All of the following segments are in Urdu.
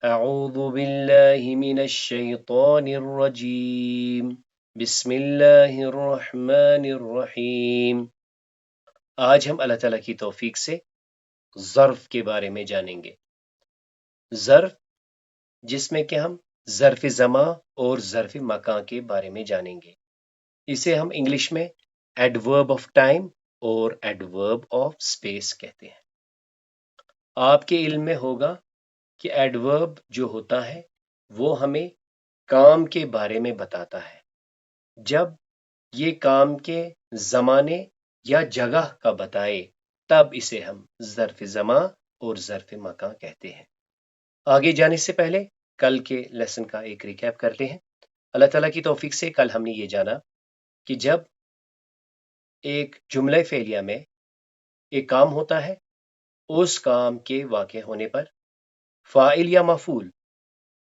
اعوذ باللہ من الشیطان الرجیم بسم اللہ الرحمن الرحیم۔ آج ہم اللہ تعالیٰ کی توفیق سے ظرف کے بارے میں جانیں گے۔ ظرف جس میں کہ ہم ظرف زمان اور ظرف مکان کے بارے میں جانیں گے۔ اسے ہم انگلش میں ایڈورب آف ٹائم اور ایڈورب آف اسپیس کہتے ہیں۔ آپ کے علم میں ہوگا کہ ایڈورب جو ہوتا ہے وہ ہمیں کام کے بارے میں بتاتا ہے، جب یہ کام کے زمانے یا جگہ کا بتائے تب اسے ہم ظرف زمان اور ظرف مکان کہتے ہیں۔ آگے جانے سے پہلے کل کے لیسن کا ایک ریکیپ کرتے ہیں۔ اللہ تعالیٰ کی توفیق سے کل ہم نے یہ جانا کہ جب ایک جملہ فعلیہ میں ایک کام ہوتا ہے، اس کام کے واقع ہونے پر فاعل یا مفعول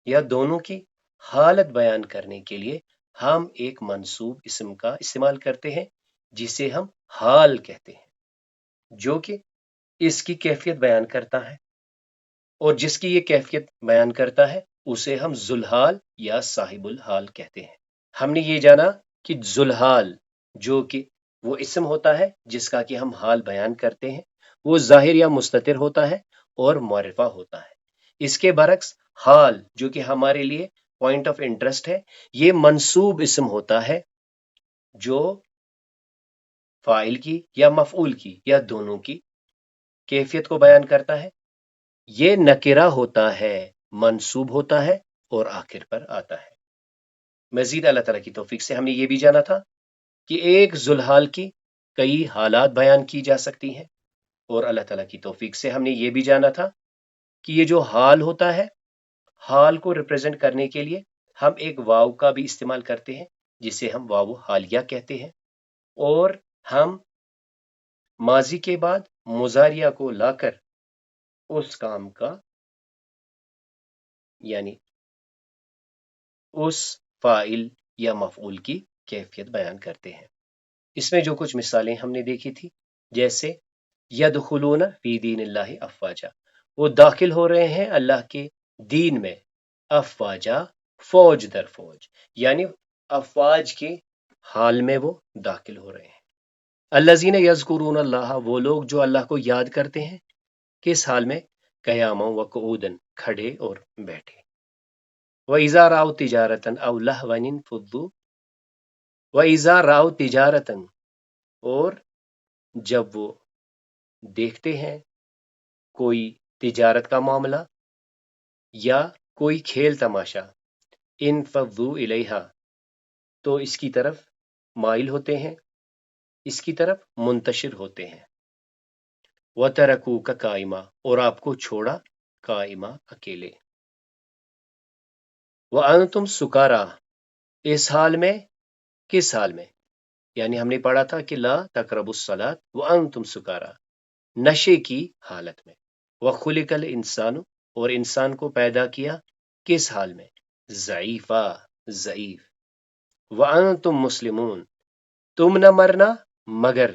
یا دونوں کی حالت بیان کرنے کے لیے ہم ایک منصوب اسم کا استعمال کرتے ہیں جسے ہم حال کہتے ہیں، جو کہ اس کی کیفیت بیان کرتا ہے، اور جس کی یہ کیفیت بیان کرتا ہے اسے ہم ذوالحال یا صاحب الحال کہتے ہیں۔ ہم نے یہ جانا کہ ذوالحال جو کہ وہ اسم ہوتا ہے جس کا کہ ہم حال بیان کرتے ہیں، وہ ظاہر یا مستتر ہوتا ہے اور معرفہ ہوتا ہے۔ اس کے برعکس حال جو کہ ہمارے لیے پوائنٹ آف انٹرسٹ ہے، یہ منصوب اسم ہوتا ہے جو فاعل کی یا مفعول کی یا دونوں کی کیفیت کو بیان کرتا ہے۔ یہ نکرہ ہوتا ہے، منصوب ہوتا ہے اور آخر پر آتا ہے۔ مزید اللہ تعالیٰ کی توفیق سے ہم نے یہ بھی جانا تھا کہ ایک ذوالحال کی کئی حالات بیان کی جا سکتی ہیں، اور اللہ تعالیٰ کی توفیق سے ہم نے یہ بھی جانا تھا کہ یہ جو حال ہوتا ہے، حال کو ریپرزینٹ کرنے کے لیے ہم ایک واو کا بھی استعمال کرتے ہیں جسے ہم واو حالیہ کہتے ہیں، اور ہم ماضی کے بعد مضارعہ کو لا کر اس کام کا یعنی اس فاعل یا مفعول کی کیفیت بیان کرتے ہیں۔ اس میں جو کچھ مثالیں ہم نے دیکھی تھی، جیسے یدخلون فی دین اللہ افواجا، وہ داخل ہو رہے ہیں اللہ کے دین میں، افواجا فوج در فوج، یعنی افواج کے حال میں وہ داخل ہو رہے ہیں۔ الذین یذکرون اللہ، وہ لوگ جو اللہ کو یاد کرتے ہیں، کس حال میں؟ قیاما و قعودا، کھڑے اور بیٹھے۔ وَإِذَا رَأَوْا تِجَارَةً أَوْ لَهْوًا انفضوا، وَإِذَا رَأَوْا تِجَارَةً، اور جب وہ دیکھتے ہیں کوئی تجارت کا معاملہ یا کوئی کھیل تماشا، انفضوا الیہا، تو اس کی طرف مائل ہوتے ہیں، اس کی طرف منتشر ہوتے ہیں۔ وَتَرَكُوكَ قَائِمًا، اور آپ کو چھوڑا قائمہ اکیلے۔ وَأَنْتُمْ سُكَارَىٰ، اس حال میں، کس حال میں؟ یعنی ہم نے پڑھا تھا کہ لا تقربوا الصلاۃ وانتم سکارا، نشے کی حالت میں۔ وخلق الانسان، اور انسان کو پیدا کیا کس حال میں؟ ضعیفا، ضعیف۔ وانتم مسلمون، تم نہ مرنا مگر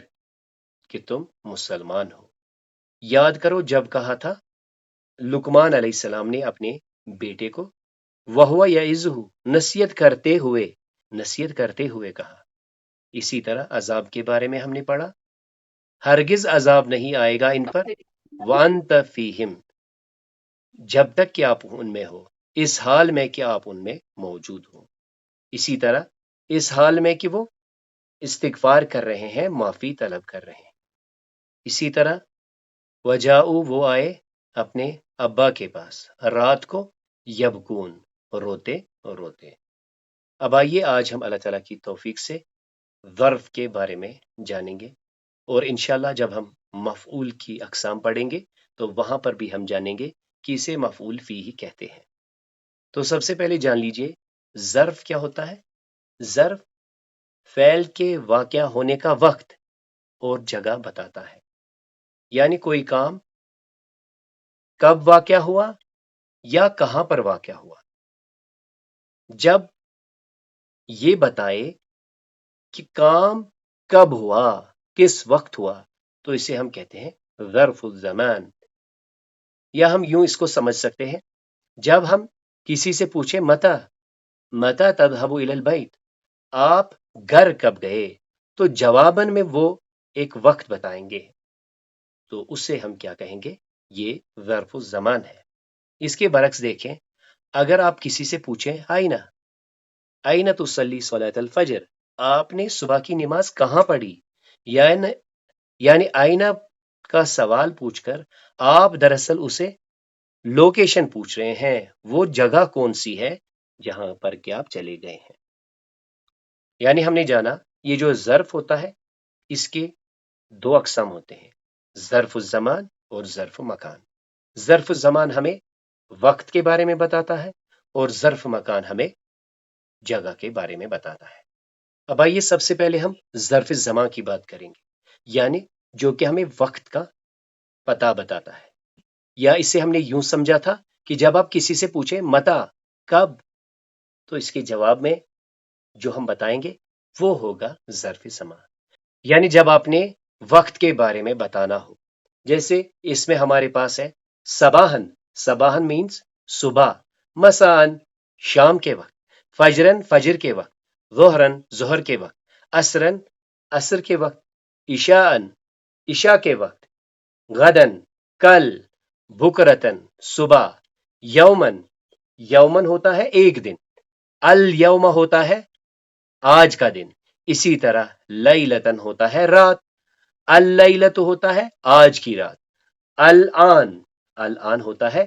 کہ تم مسلمان ہو۔ یاد کرو جب کہا تھا لقمان علیہ السلام نے اپنے بیٹے کو وہو یعظہ، نصیحت کرتے ہوئے کہا۔ اسی طرح عذاب کے بارے میں ہم نے پڑھا، ہرگز عذاب نہیں آئے گا ان پر، وانت فیہم، جب تک کہ آپ ان میں ہو، اس حال میں کہ آپ ان میں موجود ہو۔ اسی طرح اس حال میں کہ وہ استغفار کر رہے ہیں، معافی طلب کر رہے ہیں۔ اسی طرح وجاؤ، وہ آئے اپنے ابا کے پاس، رات کو، یبکون، روتے روتے۔ اب آئیے آج ہم اللہ تعالیٰ کی توفیق سے ظرف کے بارے میں جانیں گے، اور انشاءاللہ جب ہم مفعول کی اقسام پڑھیں گے تو وہاں پر بھی ہم جانیں گے کہ اسے مفعول فیہ کہتے ہیں۔ تو سب سے پہلے جان لیجئے ظرف کیا ہوتا ہے۔ ظرف فعل کے واقع ہونے کا وقت اور جگہ بتاتا ہے، یعنی کوئی کام کب واقع ہوا یا کہاں پر واقع ہوا۔ جب یہ بتائے کہ کام کب ہوا، کس وقت ہوا، تو اسے ہم کہتے ہیں ظرف الزمان، یا ہم یوں اس کو سمجھ سکتے ہیں، جب ہم کسی سے پوچھیں متا تذهب الى البیت، آپ گھر کب گئے، تو جواباً میں وہ ایک وقت بتائیں گے، تو اس سے ہم کیا کہیں گے، یہ ظرف الزمان ہے۔ اس کے برعکس دیکھیں، اگر آپ کسی سے پوچھیں آئینہ تصلی صلاۃ الفجر، آپ نے صبح کی نماز کہاں پڑھی، یعنی آئینہ کا سوال پوچھ کر آپ دراصل اسے لوکیشن پوچھ رہے ہیں، وہ جگہ کون سی ہے جہاں پر کہ آپ چلے گئے ہیں۔ یعنی ہم نے جانا یہ جو ظرف ہوتا ہے اس کے دو اقسام ہوتے ہیں، ظرف الزمان اور ظرف مکان۔ ظرف الزمان ہمیں وقت کے بارے میں بتاتا ہے اور ظرف مکان ہمیں جگہ کے بارے میں بتاتا ہے۔ اب آئیے سب سے پہلے ہم ظرف زمان کی بات کریں گے، یعنی جو کہ ہمیں وقت کا پتہ بتاتا ہے، یا اسے ہم نے یوں سمجھا تھا کہ جب آپ کسی سے پوچھیں متا، کب، تو اس کے جواب میں جو ہم بتائیں گے وہ ہوگا ظرف زمان، یعنی جب آپ نے وقت کے بارے میں بتانا ہو۔ جیسے اس میں ہمارے پاس ہے صباہن مینز صبح، مساءن شام کے وقت، فجرن فجر کے وقت، ظہرن ظہر کے وقت، عصرن عصر کے وقت، عشاءن عشاء کے وقت، غدن کل، بکرتن صبح، یومن ہوتا ہے ایک دن، الیوم ہوتا ہے آج کا دن، اسی طرح لیلتن ہوتا ہے رات، اللیلت ہوتا ہے آج کی رات، الان ہوتا ہے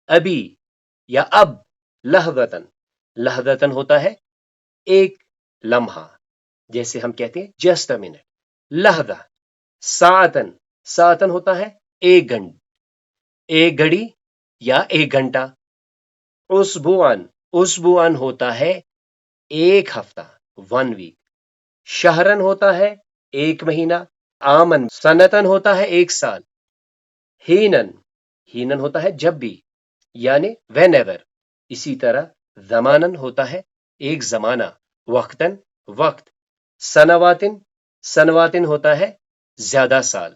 ابھی یا اب، لحظتن ہوتا ہے ایک لمحہ، جیسے ہم کہتے ہیں جسٹ اے منٹ، لحظہ، ساعتن ہوتا ہے ایک گھڑی یا ایک گھنٹہ، اسبوعن ہوتا ہے ایک ہفتہ، 1 ویک، شہرن ہوتا ہے ایک مہینہ، آمن سنتن ہوتا ہے ایک سال، ہینن ہوتا ہے جب بھی، یعنی وین ایور، اسی طرح زمانن ہوتا ہے ایک زمانہ، وقتن وقت، سنواتن ہوتا ہے زیادہ سال،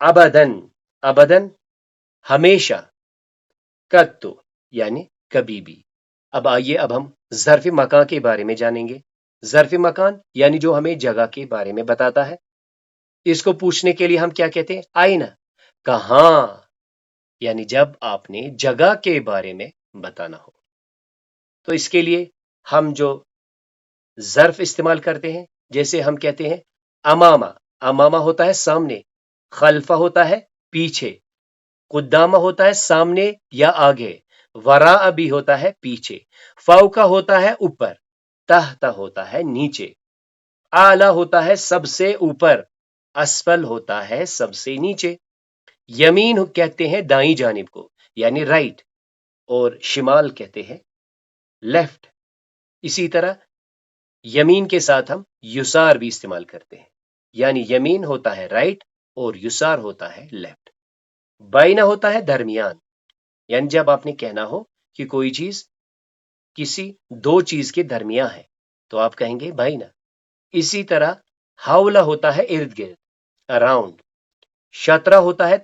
ابدن ہمیشہ، قطو یعنی کبھی بھی۔ اب آئیے اب ہم ظرف مکان کے بارے میں جانیں گے۔ ظرف مکان یعنی جو ہمیں جگہ کے بارے میں بتاتا ہے، اس کو پوچھنے کے لیے ہم کیا کہتے ہیں، آئینہ، کہاں، یعنی جب آپ نے جگہ کے بارے میں بتانا ہو تو اس کے لیے ہم جو ظرف استعمال کرتے ہیں، جیسے ہم کہتے ہیں امامہ ہوتا ہے سامنے، خلفہ ہوتا ہے پیچھے، قدامہ ہوتا ہے سامنے یا آگے، وراء بھی ہوتا ہے پیچھے، فوقہ ہوتا ہے اوپر، تحت ہوتا ہے نیچے، اعلیٰ ہوتا ہے سب سے اوپر، اسفل ہوتا ہے سب سے نیچے، یمین کہتے ہیں دائیں جانب کو یعنی رائٹ، اور شمال کہتے ہیں لیفٹ۔ اسی طرح یمین کے ساتھ ہم یسار بھی استعمال کرتے ہیں، یعنی یمین ہوتا ہے رائٹ اور یسار ہوتا ہے لیفٹ۔ بائنا ہوتا ہے درمیان، یعنی جب آپ نے کہنا ہو کہ کوئی چیز کسی دو چیز کے درمیان ہے تو آپ کہیں گے بائنا۔ اسی طرح حوالہ ہوتا ہے ارد گرد، اراؤنڈ، شطرہ ہوتا ہے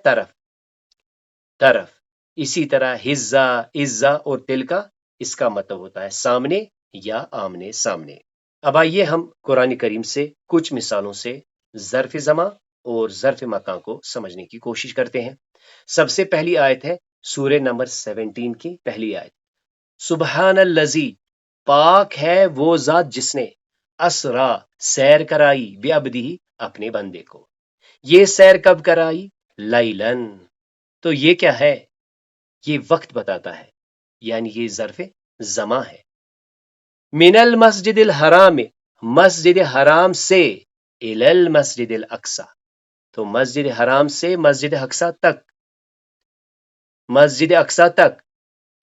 طرف، اسی طرح عزا اور تلکا اس کا مطلب ہوتا ہے سامنے یا آمنے سامنے۔ اب آئیے ہم قرآن کریم سے کچھ مثالوں سے ظرف زمان اور ظرف مکان کو سمجھنے کی کوشش کرتے ہیں۔ سب سے پہلی آیت ہے سورہ نمبر 17 کی پہلی آیت، سبحان الذی، پاک ہے وہ ذات جس نے، اسرا سیر کرائی، بعبدہ اپنے بندے کو، یہ سیر کب کرائی، لیلن، تو یہ کیا ہے، یہ وقت بتاتا ہے، یعنی یہ ظرف زمان ہے۔ من المسجد الحرام، مسجد حرام سے، الی المسجد الاقصی، تو مسجد حرام سے مسجد اقصی تک،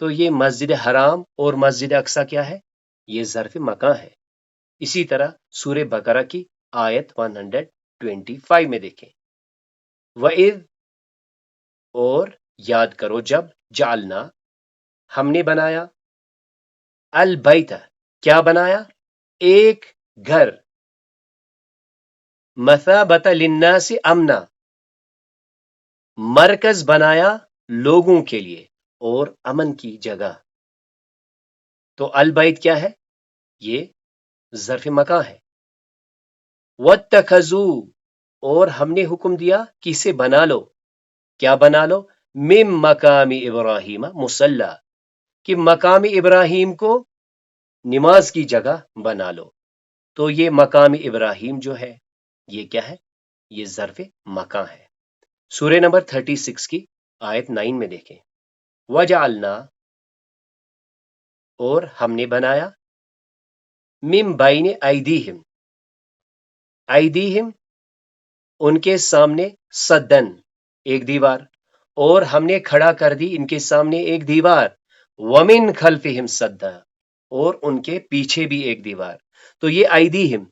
تو یہ مسجد حرام اور مسجد اقصی کیا ہے، یہ ظرف مکان ہے۔ اسی طرح سورہ بقرہ کی آیت 125 میں دیکھیں، وَإِذْ، اور یاد کرو جب، جعلنا ہم نے بنایا، البیت کیا بنایا، ایک گھر، مثابۃ للناس امنا، مرکز بنایا لوگوں کے لیے، اور امن کی جگہ. تو البیت کیا ہے؟ یہ ظرف مکان ہے. وَاتَّخَذُوا اور ہم نے حکم دیا کسے بنا لو. کیا بنا لو؟ مِن مقام ابراہیم مصلی کہ مقام ابراہیم کو نماز کی جگہ بنا لو. تو یہ مقام ابراہیم جو ہے یہ کیا ہے؟ یہ ظرف مکان ہے. سورہ نمبر 36 کی آیت 9 میں دیکھیں. وَجَعَلْنَا اور ہم نے بنایا مِن بین ایدیہم ایدیہم ان کے سامنے صدن ایک دیوار اور ہم نے کھڑا کر دی ان کے سامنے ایک دیوار. وَمِن خلفہم صدا اور ان کے پیچھے بھی ایک دیوار. تو یہ ایدیہم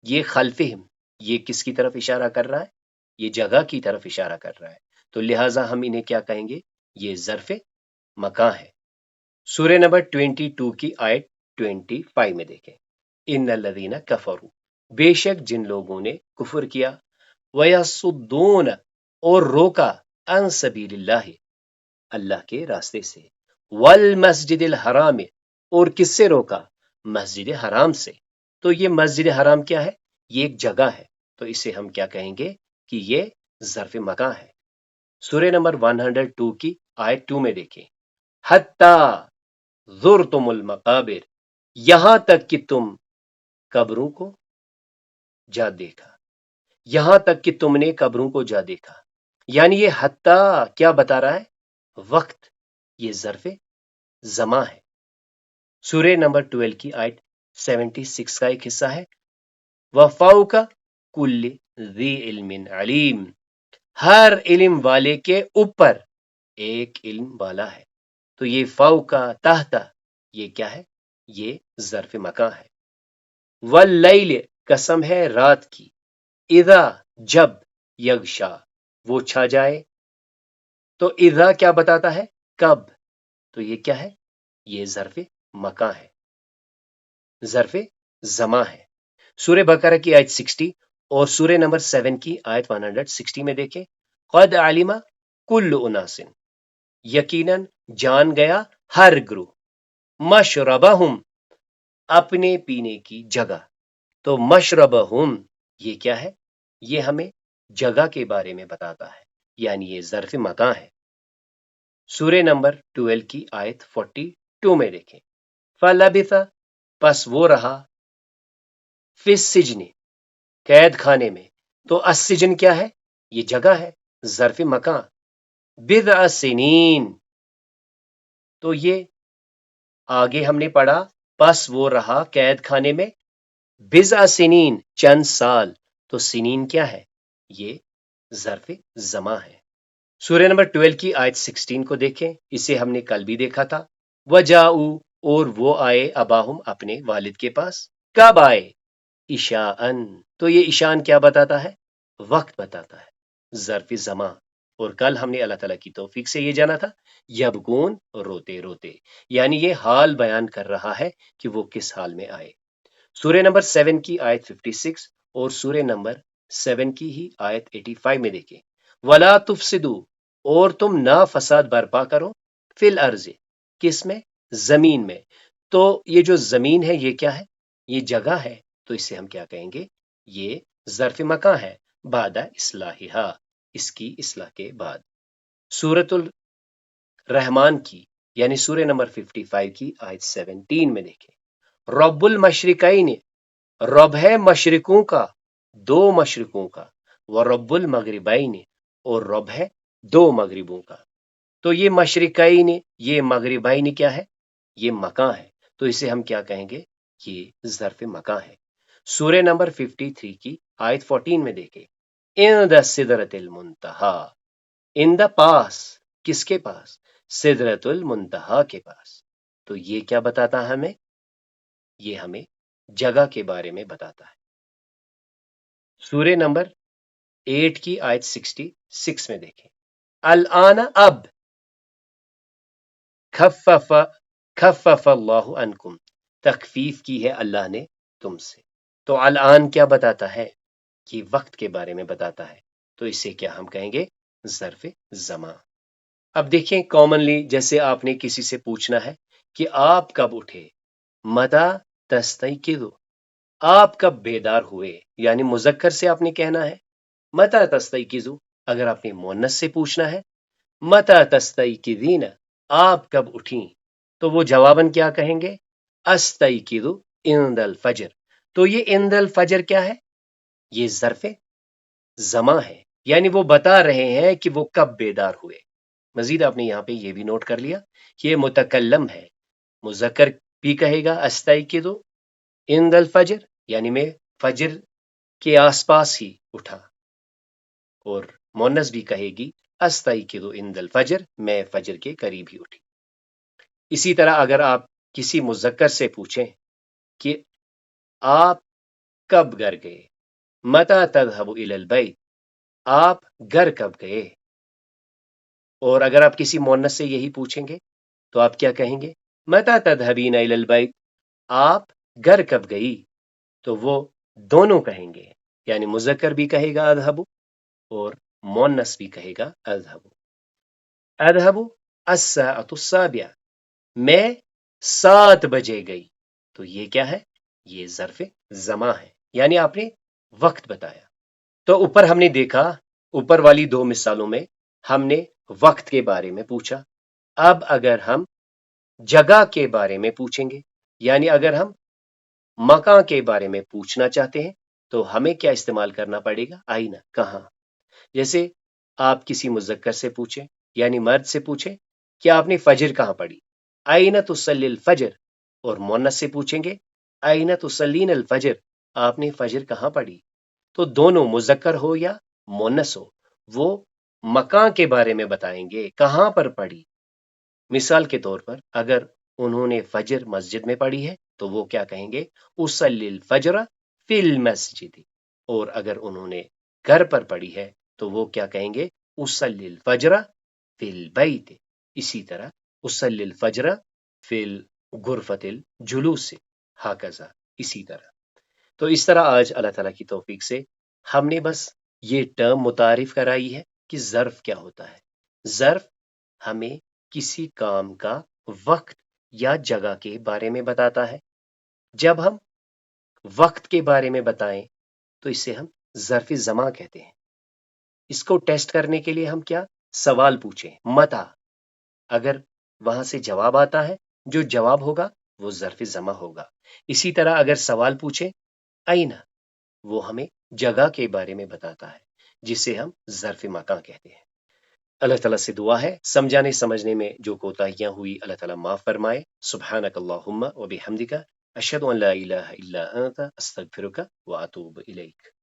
یہ خلفہم یہ کس کی طرف اشارہ کر رہا ہے؟ یہ جگہ کی طرف اشارہ کر رہا ہے. تو لہٰذا ہم انہیں کیا کہیں گے؟ یہ ظرف مکان ہے. سورہ نمبر 22 کی آیت 25 میں دیکھیں. ان الذین کفروا بے شک جن لوگوں نے کفر کیا ویصدون اور روکا عن سبیل اللہ اللہ کے راستے سے والمسجد الحرام اور کس سے روکا؟ مسجد حرام سے. تو یہ مسجد حرام کیا ہے؟ یہ ایک جگہ ہے. تو اسے ہم کیا کہیں گے کہ یہ ظرف مکان ہے. سورہ نمبر 102 کی آیت 2 میں دیکھیں. حتی زرتم المقابر یہاں تک کہ تم قبروں کو جا دیکھا. یہاں تک کہ تم نے قبروں کو جا دیکھا. یعنی یہ حتی کیا بتا رہا ہے؟ وقت. یہ ظرف زمان ہے. سورہ نمبر 12 کی آیت 76 کا ایک حصہ ہے. وَفَوْقَ كُلِّ ذِي عِلْمٍ عَلِيمٍ ہر علم والے کے اوپر ایک علم والا ہے. تو یہ فوقا تحت یہ کیا ہے؟ یہ ظرف مکان ہے. واللیل قسم ہے رات کی اذا جب یغشا وہ چھا جائے. تو اذا کیا بتاتا ہے؟ کب. تو یہ کیا ہے؟ یہ ظرف مکان ہے ظرف زمان ہے. سورہ بقرہ کی آیت 60 اور سورہ نمبر 7 کی آیت 160 میں دیکھیں. قد علم کل اناس یقیناً جان گیا ہر گروہ مشربہم اپنے پینے کی جگہ. تو مشربہم یہ کیا ہے؟ یہ ہمیں جگہ کے بارے میں بتاتا ہے یعنی یہ ظرف مکان ہے. سورہ نمبر 12 کی آیت 42 میں دیکھیں. فلبث پس وہ رہا فی السجن قید خانے میں. تو السجن کیا ہے؟ یہ جگہ ہے ظرف مکان. بضع سنین تو یہ آگے ہم نے پڑھا پس وہ رہا قید خانے میں بضع سنین چند سال. تو سنین کیا ہے؟ یہ ظرف زمان ہے. سورہ نمبر 12 کی آیت 16 کو دیکھیں. اسے ہم نے کل بھی دیکھا تھا. وجاؤ اور وہ آئے اباہم اپنے والد کے پاس. کب آئے؟ عشاءً تو یہ عشاءً کیا بتاتا ہے؟ وقت بتاتا ہے ظرف زمان. اور کل ہم نے اللہ تعالیٰ کی توفیق سے یہ جانا تھا یبکون روتے روتے یعنی یہ حال بیان کر رہا ہے کہ وہ کس حال میں آئے. سورہ نمبر 7 کی آیت 56 اور سورہ نمبر 7 کی ہی آیت 85 میں دیکھیں. ولا تفسدوا اور تم نہ فساد برپا کرو فی الارض کس میں؟ زمین میں. تو یہ جو زمین ہے یہ کیا ہے؟ یہ جگہ ہے. تو اسے ہم کیا کہیں گے؟ یہ ظرف مکان ہے بعد اصلاحہ اس کی اصلاح کے بعد. سورۃ الرحمن کی یعنی سورہ نمبر 55 کی آیت 17 میں دیکھیں. رب المشرقین رب ہے مشرقوں کا دو مشرقوں کا. ورب المغربین اور رب ہے دو مغربوں کا. تو یہ مشرقین یہ مغربین کیا ہے؟ یہ مکان ہے. تو اسے ہم کیا کہیں گے؟ یہ ظرف مکان ہے. سورہ نمبر 53 کی آیت 14 میں دیکھیں. ان دا سدرۃ المنتہا ان دا پاس کس کے پاس؟ سدرۃ المنتہا کے پاس. تو یہ کیا بتاتا ہے ہمیں؟ یہ ہمیں جگہ کے بارے میں بتاتا ہے. سورہ نمبر 8 کی آیت 66 میں دیکھیں. الآن اب خفف اللہ عنکم تخفیف کی ہے اللہ نے تم سے. تو الآن کیا بتاتا ہے؟ کہ وقت کے بارے میں بتاتا ہے. تو اسے کیا ہم کہیں گے؟ ظرف زمان. اب دیکھیں کامنلی جیسے آپ نے کسی سے پوچھنا ہے کہ آپ کب اٹھے، متا تستيقظ، آپ کب بیدار ہوئے، یعنی مذکر سے آپ نے کہنا ہے متا تستيقظ۔ اگر آپ نے مؤنث سے پوچھنا ہے متا تستيقظين، آپ کب اٹھیں، تو وہ جواباً کیا کہیں گے، استيقظ عند الفجر۔ تو یہ عند الفجر کیا ہے، یہ ظرف زماں ہے، یعنی وہ بتا رہے ہیں کہ وہ کب بیدار ہوئے۔ مزید آپ نے یہاں پہ یہ بھی نوٹ کر لیا، یہ متکلم ہے، مذکر بھی کہے گا استيقظ عند الفجر، یعنی میں فجر کے آس پاس ہی اٹھا، اور مؤنث بھی کہے گی استيقظ عند الفجر، میں فجر کے قریب ہی اٹھی۔ اسی طرح اگر آپ کسی مذکر سے پوچھیں کہ آپ کب گھر گئے، متى تذهب الى البيت، آپ گھر کب گئے، اور اگر آپ کسی مؤنث سے یہی پوچھیں گے تو آپ کیا کہیں گے، متى تذهبين الى البيت، آپ گھر کب گئی، تو وہ دونوں کہیں گے، یعنی مذکر بھی کہے گا اذهب اور مؤنث بھی کہے گا اذهب۔ اذهب الساعة السابعة، میں 7 بجے گئی، تو یہ کیا ہے، یہ ظرف زماں ہے، یعنی آپ نے وقت بتایا۔ تو اوپر ہم نے دیکھا، اوپر والی 2 مثالوں میں ہم نے وقت کے بارے میں پوچھا۔ اب اگر ہم جگہ کے بارے میں پوچھیں گے، یعنی اگر ہم مکان کے بارے میں پوچھنا چاہتے ہیں تو ہمیں کیا استعمال کرنا پڑے گا، آئینہ، کہاں۔ جیسے آپ کسی مذکر سے پوچھیں یعنی مرد سے پوچھیں کہ آپ نے فجر کہاں پڑھی، آئینہ تصلی الفجر، اور مؤنث سے پوچھیں گے آئینہ تصلین الفجر، آپ نے فجر کہاں پڑھی، تو دونوں مذکر ہو یا مؤنث ہو وہ مکان کے بارے میں بتائیں گے کہاں پر پڑھی۔ مثال کے طور پر اگر انہوں نے فجر مسجد میں پڑھی ہے تو وہ کیا کہیں گے، اصلی الفجر فی المسجد، اور اگر انہوں نے گھر پر پڑھی ہے تو وہ کیا کہیں گے، اصلی الفجر فی البیت۔ اسی طرح اصلی الفجر فی الغرفۃ الجلوس، ہاکذا اسی طرح۔ تو اس طرح آج اللہ تعالیٰ کی توفیق سے ہم نے بس یہ ٹرم متعارف کرائی ہے کہ ظرف کیا ہوتا ہے۔ ظرف ہمیں کسی کام کا وقت یا جگہ کے بارے میں بتاتا ہے۔ جب ہم وقت کے بارے میں بتائیں تو اسے ہم ظرف زماں کہتے ہیں۔ اس کو ٹیسٹ کرنے کے لیے ہم کیا سوال پوچھیں، متا، اگر وہاں سے جواب آتا ہے، جو جواب ہوگا وہ ظرف زماں ہوگا۔ اسی طرح اگر سوال پوچھیں آئینہ، وہ ہمیں جگہ کے بارے میں بتاتا ہے جسے ہم ظرف مکان کہتے ہیں۔ اللہ تعالیٰ سے دعا ہے سمجھانے سمجھنے میں جو کوتاہیاں ہوئی اللہ تعالیٰ معاف فرمائے۔ سبحانک اللہم و بحمدک، اشہد ان لا الہ الا انت، استغفرک و اتوب الیک۔